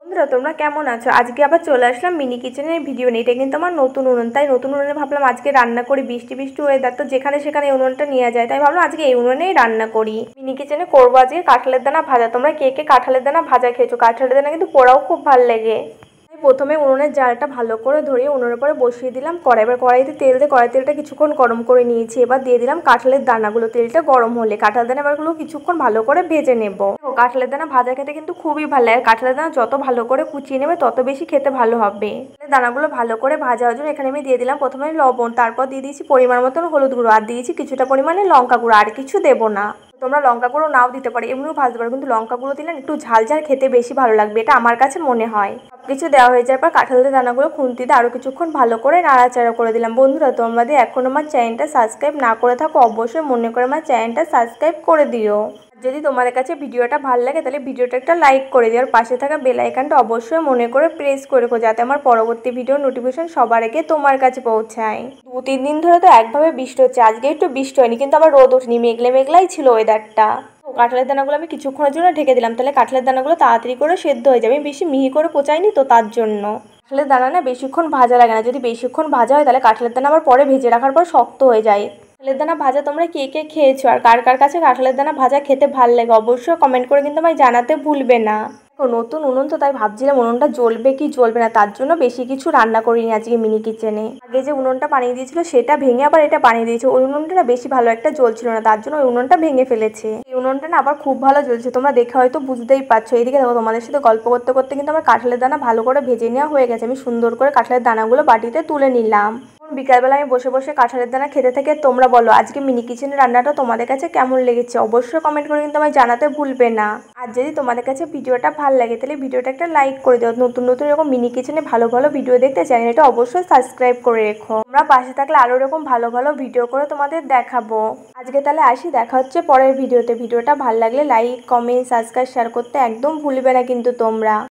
বন্ধুরা তোমরা কেমন আছো? আজকে আবার চলে আসলাম মিনি কিচেনের ভিডিও নিয়ে। এটা কিন্তু আমার নতুন উনুন, তাই নতুন উনুনে ভাবলাম আজকে রান্না করি। বৃষ্টি বৃষ্টি ওয়েদার তো যেখানে সেখানে এই উনুনটা নিয়ে যায়, তাই ভাবলাম আজকে এই উনুনেই রান্না করি। মিনি কিচেনে করবো আজকে কাঁঠালের দানা ভাজা। তোমরা কে কে কাঁঠালের দানা ভাজা খেয়েছো? কাঁঠালের দানা কিন্তু পোড়াও খুব ভালো লাগে। প্রথমে উনুনের জালটা ভালো করে ধরিয়ে উনুনের পরে বসিয়ে দিলাম কড়াই। এবার কড়াইতে তেল দিয়ে কড়াই তেলটা কিছুক্ষণ গরম করে নিয়েছি। এবার দিয়ে দিলাম কাঁঠালের দানাগুলো। তেলটা গরম হলে কাঁঠালের দানা এবারগুলো কিছুক্ষণ ভালো করে ভেজে নেব। কাঁঠালের দানা ভাজা খেতে কিন্তু খুবই ভালো লাগে। কাঁঠালের দানা যত ভালো করে কুচিয়ে নেবে তত বেশি খেতে ভালো হবে। দানাগুলো ভালো করে ভাজা হওয়ার জন্য এখানে আমি দিয়ে দিলাম প্রথমে লবণ, তারপর দিয়ে দিয়েছি পরিমাণ মতন হলুদ গুঁড়ো, আর দিয়েছি কিছুটা পরিমাণে লঙ্কা গুঁড়ো। আর কিছু দেবো না। তোমরা লঙ্কা গুঁড়ো নাও দিতে পারো, এমনিও ভাজতে পারো, কিন্তু লঙ্কা গুঁড়ো দিলে একটু ঝাল ঝাল খেতে বেশি ভালো লাগবে, এটা আমার কাছে মনে হয়। সবকিছু দেওয়া হয়ে যাওয়ার পর কাঁঠালের দানাগুলো খুন্তি দিয়ে আরও কিছুক্ষণ ভালো করে নাড়াচাড়া করে দিলাম। বন্ধুরা তোমরা যদি এখন আমার চ্যানেলটা সাবস্ক্রাইব না করে থাকো অবশ্যই মনে করে আমার চ্যানেলটা সাবস্ক্রাইব করে দিও। যদি তোমাদের কাছে ভিডিওটা ভালো লাগে তাহলে ভিডিওটা একটা লাইক করে দিও, আর পাশে থাকা বেল আইকনটা অবশ্যই মনে করে প্রেস করে রেখো, যাতে আমার পরবর্তী ভিডিও নোটিফিকেশন সবার আগে তোমার কাছে পৌঁছায়। 2-3 দিন ধরে তো একভাবে বৃষ্টি হচ্ছে, আজকে একটু বৃষ্টি হয়নি, কিন্তু আবার রোদ ওঠেনি, মেঘলে মেঘলাই ছিল ওয়েদারটা। কাঁঠালের দানাগুলো আমি কিছুক্ষণের জন্য ঢেকে দিলাম, তাহলে কাঁঠালের দানাগুলো তাড়াতাড়ি করে সেদ্ধ হয়ে যাবে। আমি বেশি মিহি করে কোচাইনি তো তার জন্য। কাঁঠালের দানা না বেশিক্ষণ ভাজা লাগে না, যদি বেশিক্ষণ ভাজা হয় তাহলে কাঁঠালের দানা আবার পরে ভেজে রাখার পর শক্ত হয়ে যায়। কাঁঠালের দানা ভাজা তোমরা কে কে খেয়েছো, আর কার কার কাছে কাঁঠালের দানা ভাজা খেতে ভাল লাগে অবশ্যই কমেন্ট করে কিন্তু আমায় জানাতে ভুলবে না। নতুন উনুন তো তাই ভাবছিলাম উনুনটা জ্বলবে কি জ্বলবে না, তার জন্য বেশি কিছু রান্না করিনি আজকে মিনি কিচেনে। আগে যে উনুনটা বানিয়ে দিয়েছিল সেটা ভেঙে আবার এটা বানিয়ে দিয়েছে। ওই উনুনটা না বেশি ভালো একটা জ্বলছিল না, তার জন্য ওই উনুনটা ভেঙে ফেলেছে। এই উনুনটা না আবার খুব ভালো জ্বলছে, তোমরা দেখে হয়তো বুঝতেই পারছো। এইদিকে দেখো তোমাদের সাথে গল্প করতে করতে কিন্তু আমার কাঁঠালের দানা ভালো করে ভেজে নেওয়া হয়ে গেছে। আমি সুন্দর করে কাঁঠালের দানাগুলো বাটিতে তুলে নিলাম। বিকালবেলা আমি বসে বসে কাঁঠালের দানা খেতে থেকে তোমরা বলো আজকে মিনি কিচেনের রান্নাটা তোমাদের কাছে কেমন লেগেছে অবশ্যই কমেন্ট করে কিন্তু আমায় জানাতে ভুলবে না। আর যদি তোমাদের কাছে ভিডিওটা ভালো লাগে তাহলে ভিডিওটা একটা লাইক করে দাও। নতুন নতুন এরকম মিনি কিচেনে ভালো ভালো ভিডিও দেখতে চ্যানেলটা অবশ্যই সাবস্ক্রাইব করে রেখো। তোমরা পাশে থাকলে আরও এরকম ভালো ভালো ভিডিও করে তোমাদের দেখাবো। আজকে তাহলে আসি, দেখা হচ্ছে পরের ভিডিওতে। ভিডিওটা ভালো লাগলে লাইক কমেন্ট সাবস্ক্রাইব শেয়ার করতে একদম ভুলবে না কিন্তু তোমরা।